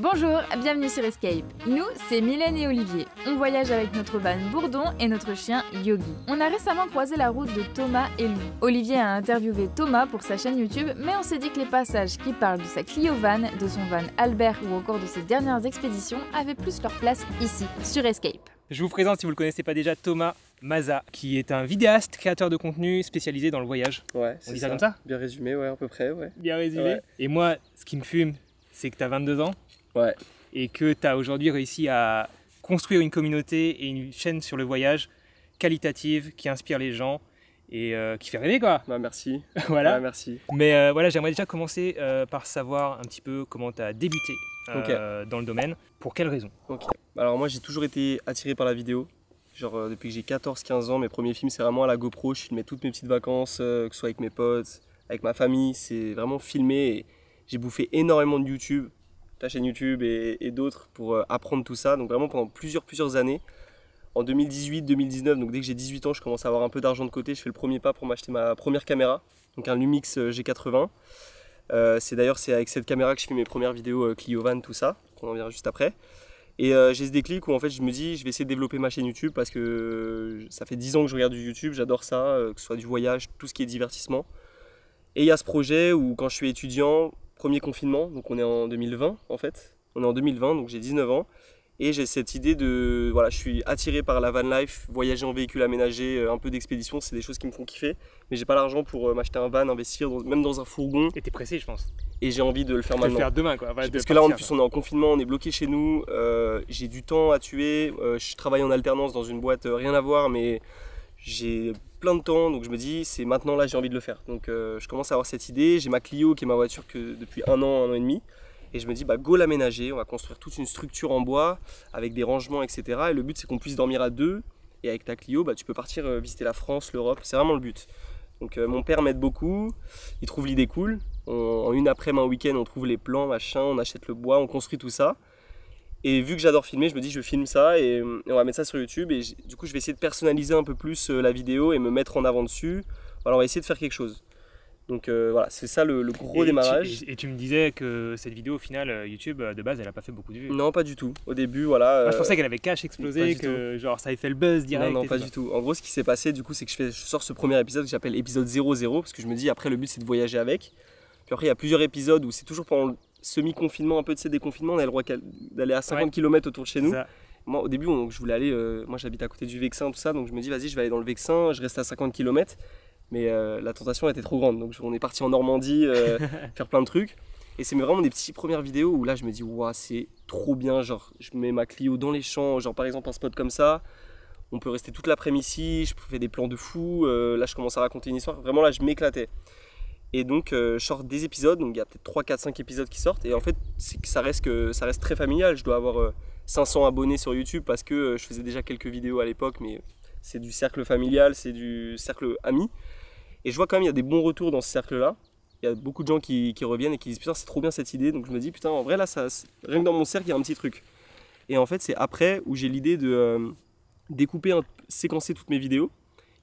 Bonjour, bienvenue sur Escape. Nous, c'est Mylène et Olivier. On voyage avec notre van Bourdon et notre chien Yogi. On a récemment croisé la route de Thomas et Lou. Olivier a interviewé Thomas pour sa chaîne YouTube, mais on s'est dit que les passages qui parlent de sa Clio van, de son van Albert ou encore de ses dernières expéditions avaient plus leur place ici, sur Escape. Je vous présente, si vous ne le connaissez pas déjà, Thomas Maza, qui est un vidéaste, créateur de contenu spécialisé dans le voyage. Ouais, on dit ça comme ça? Bien résumé, ouais, à peu près, ouais. Bien résumé. Ouais. Et moi, ce qui me fume, c'est que tu as 22 ans. Ouais. Et que tu as aujourd'hui réussi à construire une communauté et une chaîne sur le voyage qualitative, qui inspire les gens et qui fait rêver, quoi. Bah merci. Voilà. Ouais, merci. Mais voilà, j'aimerais déjà commencer par savoir un petit peu comment tu as débuté dans le domaine. Pour quelles raisons? Ok. Alors moi, j'ai toujours été attiré par la vidéo. Genre depuis que j'ai 14-15 ans, mes premiers films, c'est vraiment à la GoPro. Je filmais toutes mes petites vacances, que ce soit avec mes potes, avec ma famille. C'est vraiment filmé et j'ai bouffé énormément de YouTube, ta chaîne YouTube et d'autres pour apprendre tout ça. Donc vraiment pendant plusieurs années. En 2018-2019, donc dès que j'ai 18 ans, je commence à avoir un peu d'argent de côté. Je fais le premier pas pour m'acheter ma première caméra, donc un Lumix G80. C'est avec cette caméra que je fais mes premières vidéos Clio Van, tout ça, qu'on en verra juste après. Et j'ai ce déclic où en fait je me dis je vais essayer de développer ma chaîne YouTube parce que ça fait 10 ans que je regarde du YouTube, j'adore ça, que ce soit du voyage, tout ce qui est divertissement. Et il y a ce projet où quand je suis étudiant, premier confinement, donc on est en 2020 en fait, on est en 2020 donc j'ai 19 ans et j'ai cette idée de, voilà, je suis attiré par la van life, voyager en véhicule aménagé, un peu d'expédition, c'est des choses qui me font kiffer, mais j'ai pas l'argent pour m'acheter un van, investir même dans un fourgon. Et t'es pressé, je pense. Et j'ai envie de le faire maintenant. De le faire demain, quoi. Parce que là en plus on est en confinement, on est bloqué chez nous, j'ai du temps à tuer, je travaille en alternance dans une boîte, rien à voir, mais j'ai plein de temps, donc je me dis c'est maintenant, là j'ai envie de le faire. Donc je commence à avoir cette idée, j'ai ma Clio qui est ma voiture que depuis un an et demi, et je me dis bah go l'aménager, on va construire toute une structure en bois avec des rangements, etc. Et le but c'est qu'on puisse dormir à deux, et avec ta Clio bah, tu peux partir visiter la France, l'Europe, c'est vraiment le but. Donc mon père m'aide beaucoup, il trouve l'idée cool, en une après-midi, un week-end, on trouve les plans, machin, on achète le bois, on construit tout ça. Et vu que j'adore filmer, je me dis je filme ça et on va mettre ça sur YouTube. Et du coup je vais essayer de personnaliser un peu plus la vidéo et me mettre en avant dessus. Voilà, on va essayer de faire quelque chose. Donc voilà, c'est ça le gros démarrage. Et tu me disais que cette vidéo au final, YouTube de base, elle n'a pas fait beaucoup de vues. Non, pas du tout. Au début, voilà. Moi je pensais qu'elle avait cash explosé, que genre ça avait fait le buzz direct. Non, pas du tout. En gros, ce qui s'est passé du coup, c'est que je sors ce premier épisode que j'appelle épisode 00 parce que je me dis après le but c'est de voyager avec. Puis après il y a plusieurs épisodes où c'est toujours pendant le semi-confinement, un peu de ces déconfinements, on a le droit d'aller à 50 km autour de chez nous. Moi au début je voulais aller, moi j'habite à côté du Vexin, tout ça, donc je me dis vas-y je vais aller dans le Vexin, je reste à 50 km. Mais la tentation était trop grande, donc on est parti en Normandie faire plein de trucs. Et c'est vraiment des petites premières vidéos où là je me dis waouh c'est trop bien, genre je mets ma Clio dans les champs, genre par exemple un spot comme ça. On peut rester toute l'après-midi ici, je fais des plans de fou, là je commence à raconter une histoire, vraiment là je m'éclatais. Et donc je sors des épisodes, donc il y a peut-être 3, 4, 5 épisodes qui sortent. Et en fait, ça reste très familial. Je dois avoir 500 abonnés sur YouTube parce que je faisais déjà quelques vidéos à l'époque, mais c'est du cercle familial, c'est du cercle ami. Et je vois quand même il y a des bons retours dans ce cercle-là. Il y a beaucoup de gens qui reviennent et qui disent putain c'est trop bien cette idée. Donc je me dis putain en vrai là, rien que dans mon cercle il y a un petit truc. Et en fait c'est après où j'ai l'idée de découper, séquencer toutes mes vidéos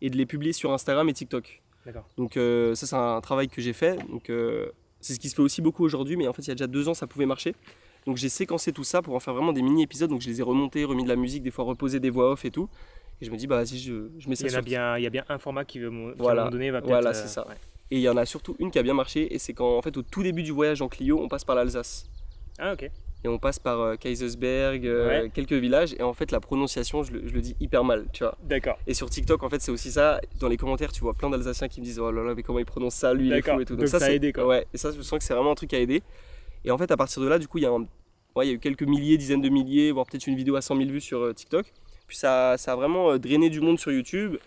et de les publier sur Instagram et TikTok. Donc ça c'est un travail que j'ai fait, donc c'est ce qui se fait aussi beaucoup aujourd'hui, mais en fait il y a déjà 2 ans ça pouvait marcher. Donc j'ai séquencé tout ça pour en faire vraiment des mini-épisodes, donc je les ai remontés, remis de la musique, des fois reposé des voix off et tout. Et je me dis bah vas-y je mets ça sur... Il y a bien un format qui, à un moment donné va peut-être... Voilà c'est ça. Ouais. Et il y en a surtout une qui a bien marché, et c'est quand en fait au tout début du voyage en Clio, on passe par l'Alsace. Ah ok. Et on passe par Kaisersberg, quelques villages, et en fait la prononciation je le dis hyper mal, tu vois. D'accord. Et sur TikTok en fait c'est aussi ça, dans les commentaires tu vois plein d'Alsaciens qui me disent oh là là mais comment il prononce ça, lui il est fou et tout. Donc ça a aidé quoi. Ouais, et ça je sens que c'est vraiment un truc qui a aidé. Et en fait à partir de là du coup il y a eu quelques milliers, dizaines de milliers, voire peut-être une vidéo à 100 000 vues sur TikTok. Puis ça a vraiment drainé du monde sur YouTube.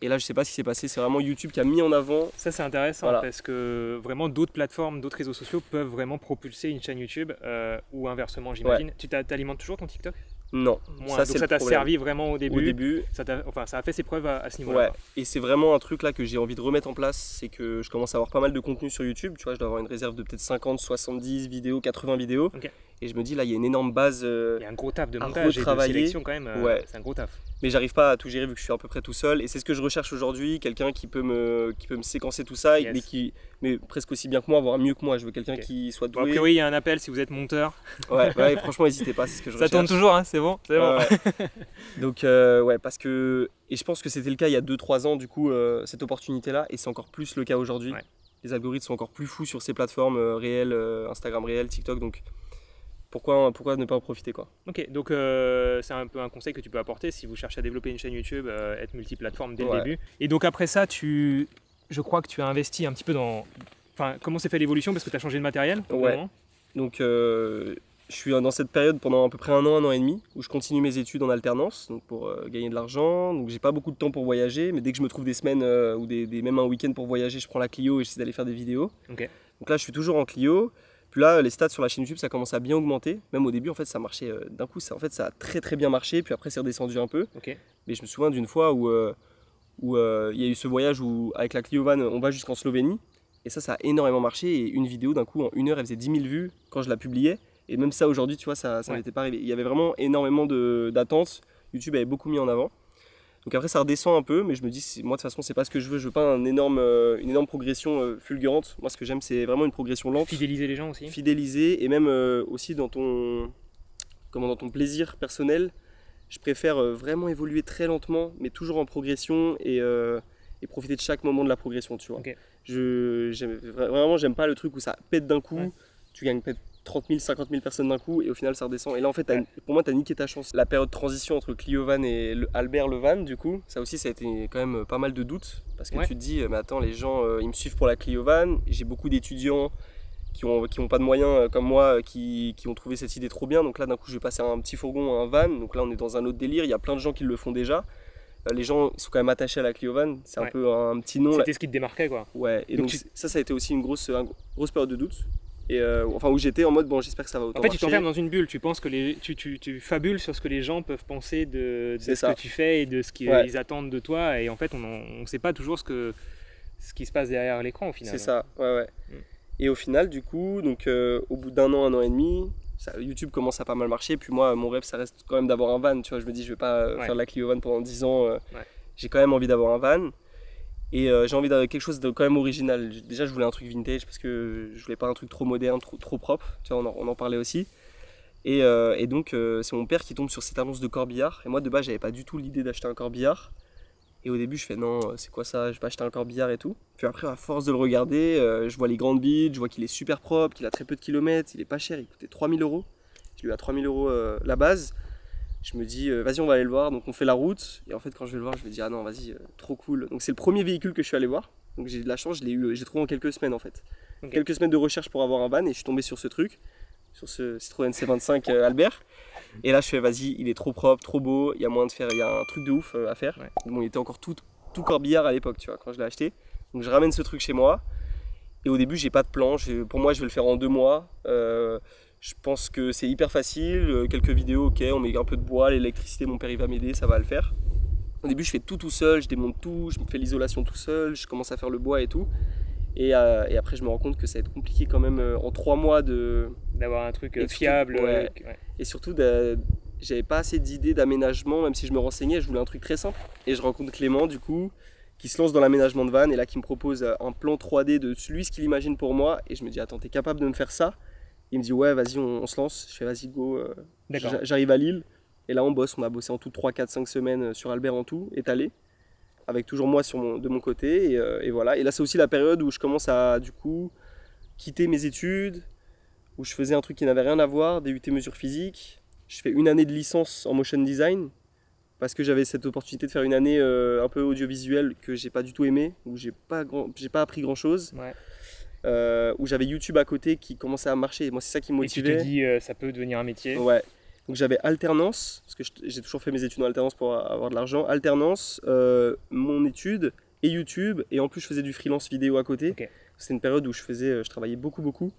Et là, je sais pas ce qui s'est passé, c'est vraiment YouTube qui a mis en avant. Ça, c'est intéressant parce que vraiment d'autres plateformes, d'autres réseaux sociaux peuvent vraiment propulser une chaîne YouTube ou inversement, j'imagine. Tu t'alimentes toujours ton TikTok? Non. Donc ça t'a servi vraiment au début. Ça a fait ses preuves à ce niveau-là. Ouais. Et c'est vraiment un truc là que j'ai envie de remettre en place, c'est que je commence à avoir pas mal de contenu sur YouTube. Tu vois, je dois avoir une réserve de peut-être 50, 70 vidéos, 80 vidéos. Okay. Et je me dis là, il y a une énorme base Il y a un gros taf de à montage et de retravailler. sélection quand même, Ouais. c'est un gros taf. Mais j'arrive pas à tout gérer vu que je suis à peu près tout seul. Et c'est ce que je recherche aujourd'hui, quelqu'un qui peut me séquencer tout ça, Yes. mais presque aussi bien que moi, voire mieux que moi. Je veux quelqu'un Ok. qui soit Bon, a doué. priori, il y a un appel si vous êtes monteur. Ouais, franchement, n'hésitez pas, c'est ce que je Ça recherche. tourne toujours, hein, c'est bon. C'est bon. Ouais, ouais. Donc, ouais, parce que. Et je pense que c'était le cas il y a 2-3 ans, du coup, cette opportunité-là, et c'est encore plus le cas aujourd'hui. Ouais. Les algorithmes sont encore plus fous sur ces plateformes réelles, Instagram réel, TikTok, donc pourquoi ne pas en profiter, quoi. Ok, donc c'est un peu un conseil que tu peux apporter si vous cherchez à développer une chaîne YouTube, être multiplateforme dès le Ouais. début. Et donc après ça, je crois que tu as investi un petit peu dans. Enfin, comment s'est fait l'évolution parce que tu as changé de matériel au bout d'un Ouais. moment. Donc, je suis dans cette période pendant à peu près un an et demi, où je continue mes études en alternance, donc pour gagner de l'argent. Donc, j'ai pas beaucoup de temps pour voyager, mais dès que je me trouve des semaines ou même un week-end pour voyager, je prends la Clio et j'essaie d'aller faire des vidéos. Ok. Donc là, je suis toujours en Clio. Puis là, les stats sur la chaîne YouTube, ça commence à bien augmenter. Même au début, en fait, ça marchait d'un coup. Ça a très très bien marché. Puis après, c'est redescendu un peu. Ok. Mais je me souviens d'une fois où il y a eu ce voyage où, avec la Clio Van, on va jusqu'en Slovénie. Et ça a énormément marché. Et une vidéo, d'un coup, en 1 heure, elle faisait 10 000 vues quand je la publiais. Et même ça, aujourd'hui, tu vois, ça Ouais. n'était pas arrivé. Il y avait vraiment énormément d'attentes. YouTube avait beaucoup mis en avant. Donc après, ça redescend un peu. Mais je me dis, moi, de toute façon, c'est pas ce que je veux. Je veux pas une énorme progression fulgurante. Moi, ce que j'aime, c'est vraiment une progression lente. Fidéliser les gens aussi. Fidéliser et même aussi dans ton plaisir personnel, je préfère vraiment évoluer très lentement mais toujours en progression et profiter de chaque moment de la progression, tu vois. Ok. Vraiment, j'aime pas le truc où ça pète d'un coup, Ouais. tu gagnes peut-être 30 000, 50 000 personnes d'un coup et au final ça redescend. Et là en fait, Ouais. pour moi, tu as niqué ta chance. La période de transition entre Clio Van et Albert le Van, du coup, ça aussi, ça a été quand même pas mal de doutes parce que Ouais. tu te dis, mais attends, les gens, ils me suivent pour la Clio Van, j'ai beaucoup d'étudiants qui ont pas de moyens comme moi, qui ont trouvé cette idée trop bien. Donc là, d'un coup, je vais passer à un petit fourgon, à un van. Donc là, on est dans un autre délire. Il y a plein de gens qui le font déjà. Les gens sont quand même attachés à la Clio Van. C'est un Ouais. peu un petit nom. Là. C'était ce qui te démarquait quoi. Ouais. Et Donc donc, ça a été aussi une grosse période de doute. Et enfin, où j'étais en mode, bon, j'espère que ça va autant En fait, tu marcher. t'enfermes dans une bulle. Tu penses que tu fabules sur ce que les gens peuvent penser de C'est ce ça. que tu fais et de ce qu'ils Ouais. attendent de toi. Et en fait, on sait pas toujours ce qui se passe derrière l'écran au final. C'est ça, ouais. Mm. Et au final, du coup, donc, au bout d'un an et demi, YouTube commence à pas mal marcher. Puis moi, mon rêve, ça reste quand même d'avoir un van. Tu vois, je me dis, je vais pas Ouais. faire de la Clio Van pendant 10 ans. Ouais. J'ai quand même envie d'avoir un van. Et j'ai envie d'avoir quelque chose de quand même original. Déjà, je voulais un truc vintage parce que je voulais pas un truc trop moderne, trop propre. Tu vois, on en parlait aussi. Et donc, c'est mon père qui tombe sur cette annonce de corbillard. Et moi, de base, j'avais pas du tout l'idée d'acheter un corbillard. Et au début, je fais non, c'est quoi ça? Je vais pas acheter un corbillard et tout. Puis après, à force de le regarder, je vois les grandes bides, je vois qu'il est super propre, qu'il a très peu de kilomètres, il est pas cher, il coûtait 3 000 €. Je lui ai à 3 000 € la base. Je me dis, vas-y, on va aller le voir. Donc on fait la route. Et en fait, quand je vais le voir, je me dis, ah non, vas-y, trop cool. Donc c'est le premier véhicule que je suis allé voir. Donc j'ai de la chance, j'ai trouvé en quelques semaines en fait. Ok. Quelques semaines de recherche pour avoir un van et je suis tombé sur ce truc, sur ce Citroën C25 Albert. Et là, je fais, vas-y, il est trop propre, trop beau. Il y a moyen de faire, il y a un truc de ouf à faire. Ouais. Bon, il était encore tout corbillard à l'époque, tu vois, quand je l'ai acheté. Donc je ramène ce truc chez moi. Et au début, j'ai pas de plan. Pour moi, je vais le faire en 2 mois. Je pense que c'est hyper facile. Quelques vidéos, ok, on met un peu de bois, l'électricité, mon père il va m'aider, ça va le faire. Au début, je fais tout seul, je démonte tout, je me fais l'isolation tout seul, je commence à faire le bois et tout. Et après, je me rends compte que ça va être compliqué quand même en 3 mois D'avoir un truc Et surtout- fiable. ouais. Ouais. Et surtout, j'avais pas assez d'idées d'aménagement, même si je me renseignais, je voulais un truc très simple. Et je rencontre Clément, du coup, qui se lance dans l'aménagement de van, et là, qui me propose un plan 3D de lui, ce qu'il imagine pour moi. Et je me dis, attends, t'es capable de me faire ça? Il me dit, ouais, vas-y, on se lance. Je fais, vas-y, go. D'accord. J'arrive à Lille, et là, on a bossé en tout 3, 4, 5 semaines sur Albert en tout, étalé, avec toujours moi de mon côté. Et voilà. Et là, c'est aussi la période où je commence à, du coup, quitter mes études, où je faisais un truc qui n'avait rien à voir, DUT mesure physique. Je fais une année de licence en motion design parce que j'avais cette opportunité de faire une année un peu audiovisuelle que j'ai pas du tout aimé, où j'ai pas appris grand chose, Ouais. où j'avais YouTube à côté qui commençait à marcher. Moi, c'est ça qui me Et tu motivait. te dis, ça peut devenir un métier. Ouais. Donc j'avais alternance, parce que j'ai toujours fait mes études en alternance pour avoir de l'argent. Alternance, mon étude et YouTube, et en plus je faisais du freelance vidéo à côté. Ok. C'était une période où je travaillais beaucoup.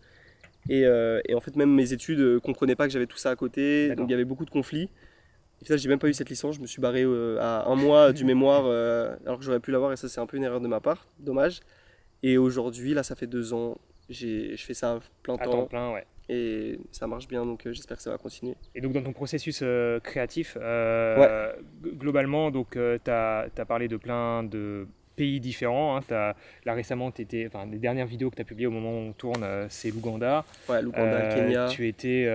Et en fait, même mes études ne comprenaient pas que j'avais tout ça à côté, D'accord. donc il y avait beaucoup de conflits. Et finalement, j'ai même pas eu cette licence, je me suis barré à 1 mois du mémoire, alors que j'aurais pu l'avoir, et ça, c'est un peu une erreur de ma part, dommage. Et aujourd'hui, là, ça fait 2 ans, je fais ça à plein À temps temps plein, ouais. et ça marche bien, donc j'espère que ça va continuer. Et donc dans ton processus créatif, Ouais. globalement, tu as parlé de plein de pays différents. Hein. Là récemment, les dernières vidéos que tu as publiées au moment où on tourne, c'est l'Ouganda. Ouais, l'Ouganda, le Kenya. Tu étais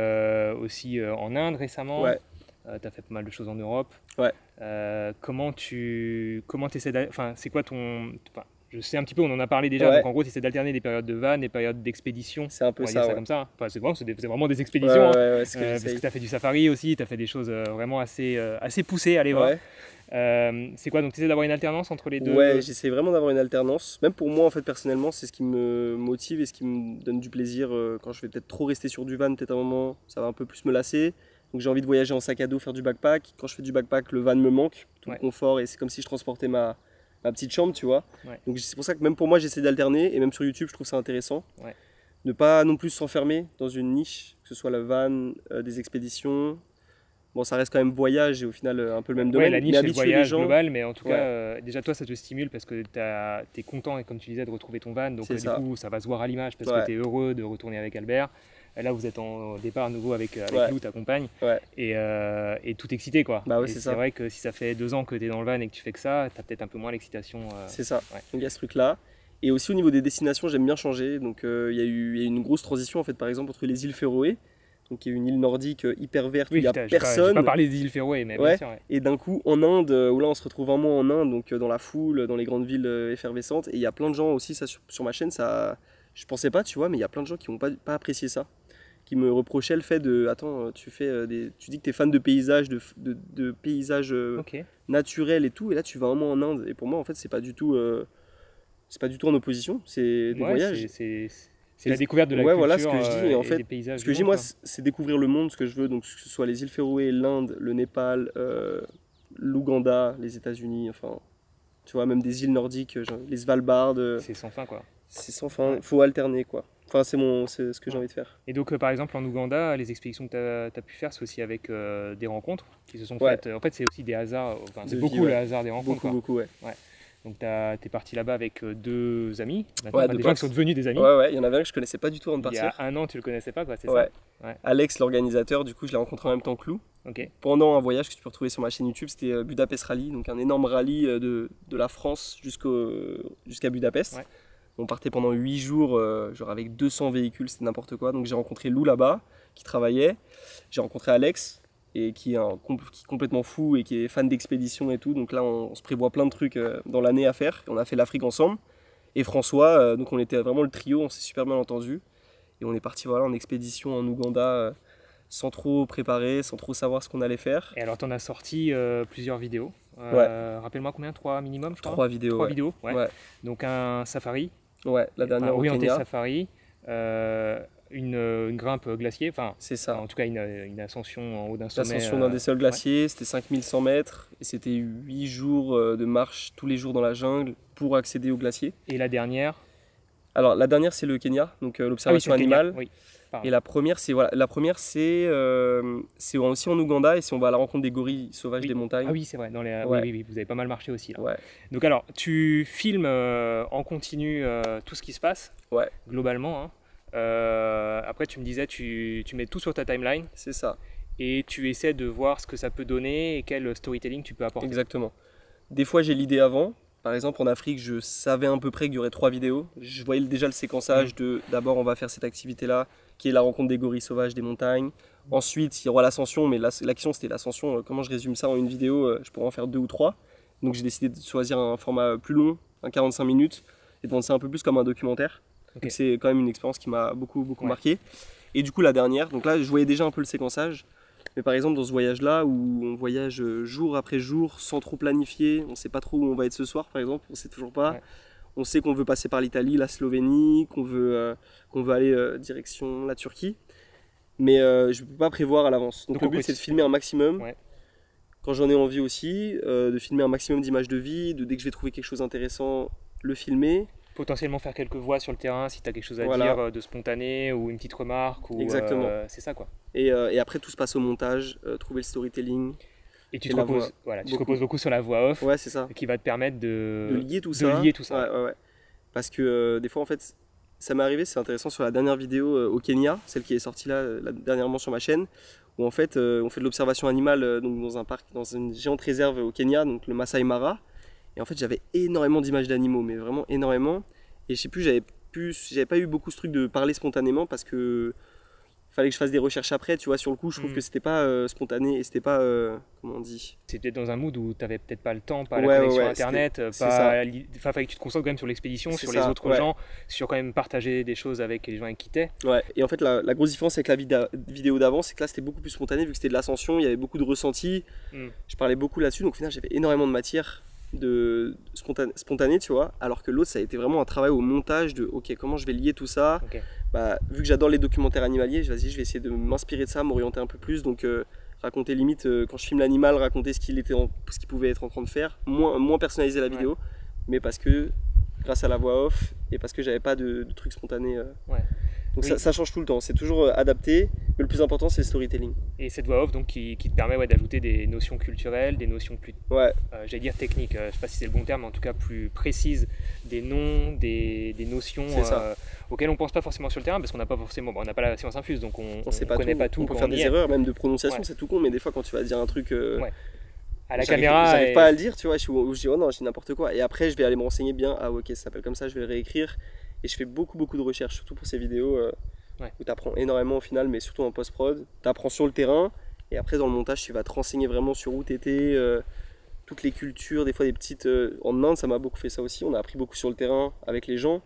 aussi en Inde récemment. Ouais. Tu as fait pas mal de choses en Europe. Ouais. Comment essaies enfin, c'est quoi ton... Enfin, je sais un petit peu, on en a parlé déjà, Ouais. donc en gros tu essaies d'alterner des périodes de van, des périodes d'expédition. C'est un peu On va dire ça, ça ouais. comme ça. Hein. Enfin, c'est vraiment des Ouais, expéditions. Hein. ouais, ce que Parce j'essaye. que tu as fait du safari aussi, tu as fait des choses vraiment assez poussées, allez voir. Ouais. C'est quoi, donc tu essaies d'avoir une alternance entre les deux? Ouais, j'essaie vraiment d'avoir une alternance. Même pour moi, en fait, personnellement, c'est ce qui me motive et ce qui me donne du plaisir. Quand je vais peut-être trop rester sur du van, peut-être un moment, ça va un peu plus me lasser. Donc j'ai envie de voyager en sac à dos, faire du backpack. Quand je fais du backpack, le van me manque, tout Ouais. le confort, et c'est comme si je transportais ma petite chambre, tu vois. Ouais. Donc c'est pour ça que même pour moi, j'essaie d'alterner, et même sur YouTube, je trouve ça intéressant. Ouais. Ne pas non plus s'enfermer dans une niche, que ce soit le van, des expéditions. Bon, ça reste quand même voyage et au final un peu le même Ouais, domaine. la niche mais c'est le habituer les voyage gens. global, mais en tout Ouais. cas, déjà toi ça te stimule parce que tu es content, et comme tu disais, de retrouver ton van, donc C'est du ça. coup ça va se voir à l'image parce Ouais. que tu es heureux de retourner avec Albert. Et là vous êtes au départ à nouveau avec Ouais. Lou, ta compagne, Ouais. et tout excité quoi. Bah ouais, Et c'est c'est ça. vrai que si ça fait 2 ans que tu es dans le van et que tu fais que ça, tu as peut-être un peu moins l'excitation. C'est ça. Ouais. Donc il y a ce truc-là. Et aussi au niveau des destinations, j'aime bien changer. Donc il y a eu une grosse transition en fait, par exemple entre les îles Féroé, donc qui est une île nordique hyper verte où Oui, il n'y a putain, j'ai personne. pas parlé des îles Féroé, mais bien Ouais. sûr. Ouais. Et d'un coup en Inde, où là on se retrouve un mois en Inde, donc dans la foule, dans les grandes villes effervescentes. Et il y a plein de gens aussi, ça sur ma chaîne, ça, je pensais pas, tu vois, mais il y a plein de gens qui n'ont pas apprécié ça, qui me reprochaient le fait de, attends, tu dis que tu es fan de paysages, de paysages Ok. naturels et tout, et là tu vas un mois en Inde. Et pour moi en fait c'est pas du tout en opposition, c'est des Ouais, voyages. c'est la découverte de la Ouais, culture, voilà ce que je dis. Et en et fait, des paysages. ce que je du dis, monde, moi, c'est découvrir le monde, ce que je veux. Donc, que ce soit les îles Féroé, l'Inde, le Népal, l'Ouganda, les États-Unis, enfin, tu vois, même des îles nordiques, genre les Svalbard, quoi. C'est sans fin quoi. c'est sans fin. Ouais. Faut alterner, quoi. Enfin, c'est ce que j'ai envie de faire. Et donc, par exemple, en Ouganda, les expéditions que tu as pu faire, c'est aussi avec des rencontres qui se sont Ouais. faites. En fait, c'est aussi des hasards. Enfin, c'est De beaucoup vie, ouais. le hasard des rencontres. Beaucoup, Quoi. beaucoup, ouais. Donc, tu es parti là-bas avec 2 amis. Maintenant, Ouais, enfin, 2 des gens potes. qui sont devenus des amis. Ouais, il y en avait un que je connaissais pas du tout avant de Il y a partir. 1 an, tu le connaissais pas, quoi, c'est Ouais. ça? Ouais. Alex, l'organisateur, du coup, je l'ai rencontré en même temps que Lou. Ok. Pendant un voyage que tu peux retrouver sur ma chaîne YouTube, c'était Budapest Rally, donc un énorme rallye de la France jusqu'à Budapest. Ouais. On partait pendant 8 jours, genre avec 200 véhicules, c'était n'importe quoi. Donc j'ai rencontré Lou là-bas, qui travaillait. J'ai rencontré Alex, et qui est complètement fou et qui est fan d'expédition et tout. Donc là, on se prévoit plein de trucs dans l'année à faire. On a fait l'Afrique ensemble. Et François, donc on était vraiment le trio, on s'est super bien entendu. Et on est parti voilà, en expédition en Ouganda, sans trop préparer, sans trop savoir ce qu'on allait faire. Et alors, tu en as sorti plusieurs vidéos. Rappelle-moi combien? 3 minimum, je crois? 3 vidéos. 3 ouais. vidéos, ouais. Ouais. Donc, un safari. Ouais, la dernière au orienté Kenya. safari. Une grimpe glacier. Enfin, C'est ça. en tout cas, une ascension en haut d'un sommet. L'ascension d'un des seuls glaciers, c'était 5100 mètres. Et c'était 8 jours de marche tous les jours dans la jungle pour accéder au glacier. Et la dernière? Alors la dernière c'est le Kenya, donc l'observation c'est le Kenya, animale. oui. Pardon. Et la première c'est c'est aussi en Ouganda et si on va à la rencontre des gorilles sauvages Oui. des montagnes. Ah oui, c'est vrai. Ouais. Oui, vous avez pas mal marché aussi là. Ouais. Donc alors, tu filmes en continu tout ce qui se passe, Ouais. globalement. Hein. Après, tu me disais, tu mets tout sur ta timeline C'est ça. et tu essaies de voir ce que ça peut donner et quel storytelling tu peux apporter. Exactement. Des fois j'ai l'idée avant. Par exemple en Afrique je savais à peu près qu'il y aurait 3 vidéos. Je voyais déjà le séquençage de d'abord on va faire cette activité là qui est la rencontre des gorilles sauvages des montagnes. Ensuite il y aura l'ascension, mais l'action c'était l'ascension. Comment je résume ça en une vidéo, je pourrais en faire 2 ou 3. Donc j'ai décidé de choisir un format plus long, un 45 minutes, et de penser un peu plus comme un documentaire. Ok. Donc c'est quand même une expérience qui m'a beaucoup Ouais. marqué. Et du coup la dernière, donc là je voyais déjà un peu le séquençage. Mais par exemple dans ce voyage-là où on voyage jour après jour sans trop planifier, on sait pas trop où on va être ce soir par exemple, on sait toujours pas. Ouais. On sait qu'on veut passer par l'Italie, la Slovénie, qu'on veut aller direction la Turquie. Mais je ne peux pas prévoir à l'avance. Donc Donc, le au but c'est de quotidien. filmer un maximum. Ouais. Quand j'en ai envie aussi, de filmer un maximum d'images de vie, dès que je vais trouver quelque chose d'intéressant, le filmer. Potentiellement faire quelques voix sur le terrain si tu as quelque chose à Voilà. dire de spontané ou une petite remarque. Ou, Exactement. c'est ça quoi. Et après tout se passe au montage, trouver le storytelling. Et tu Et te la reposes, voix. voilà, tu te Beaucoup. reposes beaucoup sur la voix off Ouais c'est ça. qui va te permettre de De lier tout de ça. lier tout ça. Ouais. Parce que des fois en fait, Ça m'est arrivé, c'est intéressant, sur la dernière vidéo au Kenya, celle qui est sortie là, dernièrement sur ma chaîne, où en fait on fait de l'observation animale donc dans un parc, dans une géante réserve au Kenya, donc le Masai Mara. Et en fait j'avais énormément d'images d'animaux, mais vraiment énormément. Et je sais plus, j'avais pas eu beaucoup ce truc de parler spontanément parce que fallait que je fasse des recherches après, tu vois, sur le coup je trouve que c'était pas spontané et c'était pas, comment on dit. C'était dans un mood où tu n'avais peut-être pas le temps, pas la connexion internet, fallait que tu te concentres quand même sur l'expédition, sur les autres gens, sur quand même partager des choses avec les gens avec qui t'es. Ouais, et en fait la grosse différence avec la vidéo d'avant, c'est que là c'était beaucoup plus spontané vu que c'était de l'ascension, il y avait beaucoup de ressentis, je parlais beaucoup là-dessus, donc au final j'avais énormément de matière spontanée, tu vois, alors que l'autre ça a été vraiment un travail au montage de ok, comment je vais lier tout ça. Bah, vu que j'adore les documentaires animaliers, je vais essayer de m'inspirer de ça, m'orienter un peu plus, donc raconter limite quand je filme l'animal, raconter ce qu'il pouvait être en train de faire, moins personnaliser la vidéo, mais parce que grâce à la voix off et parce que j'avais pas de trucs spontanés. Donc ça change tout le temps, c'est toujours adapté, mais le plus important c'est le storytelling. Et cette voix off donc qui te permet d'ajouter des notions culturelles, des notions plus, j'allais dire techniques, je sais pas si c'est le bon terme, mais en tout cas plus précises, des noms, des notions auxquelles on pense pas forcément sur le terrain parce qu'on n'a pas forcément, on n'a pas la science infuse, donc on connaît pas tout. On peut faire des erreurs même de prononciation, c'est tout con, mais des fois quand tu vas dire un truc à la caméra, j'arrive pas à le dire, tu vois, je dis oh non, je dis n'importe quoi, et après je vais aller me renseigner bien, ah ok, ça s'appelle comme ça, je vais le réécrire. Et je fais beaucoup de recherches, surtout pour ces vidéos où tu apprends énormément au final, mais surtout en post-prod. Tu apprends sur le terrain, et après dans le montage, tu vas te renseigner vraiment sur où tu étais, toutes les cultures, des fois des petites... en Inde, ça m'a beaucoup fait ça aussi, on a appris beaucoup sur le terrain avec les gens.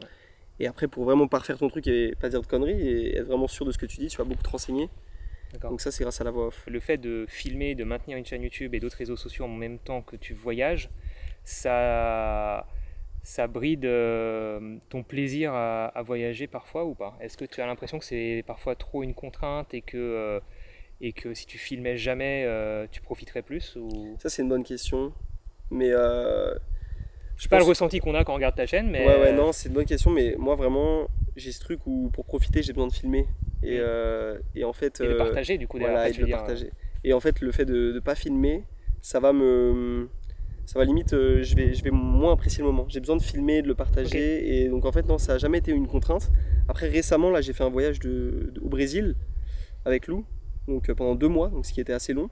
Et après, pour vraiment parfaire ton truc et pas dire de conneries, et être vraiment sûr de ce que tu dis, tu vas beaucoup te renseigner. Donc ça, c'est grâce à la voix off. Le fait de filmer, de maintenir une chaîne YouTube et d'autres réseaux sociaux en même temps que tu voyages, ça bride ton plaisir à voyager parfois ou pas? Est-ce que tu as l'impression que c'est parfois trop une contrainte et que si tu filmais jamais, tu profiterais plus ou... Ça c'est une bonne question, mais je sais pas le ressenti qu'on a quand on regarde ta chaîne, mais... non, c'est une bonne question, mais moi vraiment j'ai ce truc où pour profiter j'ai besoin de filmer et en fait... Et de partager du coup derrière. Voilà, et de le partager. Et en fait le fait de ne pas filmer, ça va limite, je vais moins apprécier le moment. J'ai besoin de filmer, de le partager, et donc en fait non, ça n'a jamais été une contrainte. Après récemment là j'ai fait un voyage au Brésil avec Lou, donc pendant 2 mois, donc ce qui était assez long,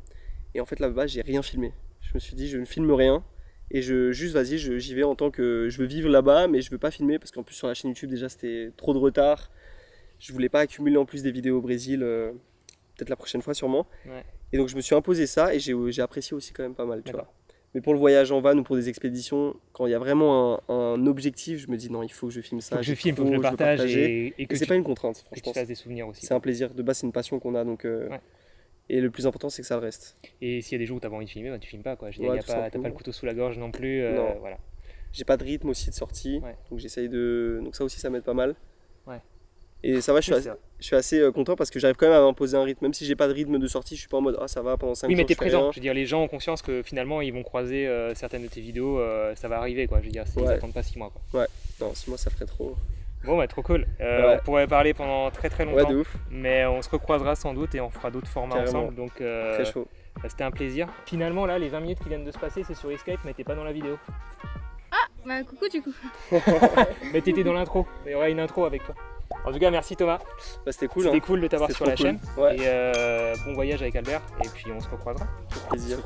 et en fait là-bas j'ai rien filmé. Je me suis dit je ne filme rien, et j'y vais en tant que je veux vivre là-bas, mais je veux pas filmer parce qu'en plus sur la chaîne YouTube déjà c'était trop de retard. Je voulais pas accumuler en plus des vidéos au Brésil, peut-être la prochaine fois sûrement. Et donc je me suis imposé ça et j'ai apprécié aussi quand même pas mal, tu vois. Mais pour le voyage en van ou pour des expéditions, quand il y a vraiment un objectif, je me dis non, il faut que je filme ça. Faut que je filme, faut que je le partage et que c'est pas une contrainte, franchement. Et que tu fasses des souvenirs aussi. C'est un plaisir, de base c'est une passion qu'on a, donc et le plus important c'est que ça le reste. Et s'il y a des jours où tu as envie de filmer, tu filmes pas quoi. T'as pas le couteau sous la gorge non plus. Non. Voilà. J'ai pas de rythme aussi de sortie, donc j'essaye donc ça aussi ça m'aide pas mal. Et ça va, je suis assez content parce que j'arrive quand même à m'imposer un rythme. Même si j'ai pas de rythme de sortie, je suis pas en mode ah ça va pendant 5 jours. Oui, mais t'es présent. Je veux dire, les gens ont conscience que finalement ils vont croiser certaines de tes vidéos, ça va arriver quoi. Je veux dire, ils attendent pas 6 mois quoi. Non, 6 mois ça ferait trop. Bon, bah trop cool. On pourrait parler pendant très longtemps. De ouf. Mais on se recroisera sans doute et on fera d'autres formats ensemble. Donc, très chaud. C'était un plaisir. Finalement, là, les 20 minutes qui viennent de se passer, c'est sur Escape, mais t'es pas dans la vidéo. Ah, bah coucou du coup. Mais t'étais dans l'intro. Il y aura une intro avec toi. En tout cas, merci Thomas. C'était cool. C'était cool de t'avoir sur la chaîne. Et bon voyage avec Albert. Et puis on se recroisera. Plaisir.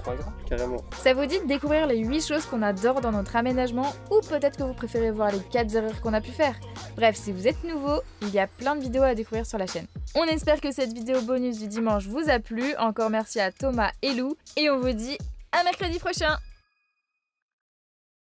Carrément. Ça vous dit de découvrir les 8 choses qu'on adore dans notre aménagement, ou peut-être que vous préférez voir les 4 erreurs qu'on a pu faire. Bref, si vous êtes nouveau, il y a plein de vidéos à découvrir sur la chaîne. On espère que cette vidéo bonus du dimanche vous a plu. Encore merci à Thomas et Lou. Et on vous dit à mercredi prochain.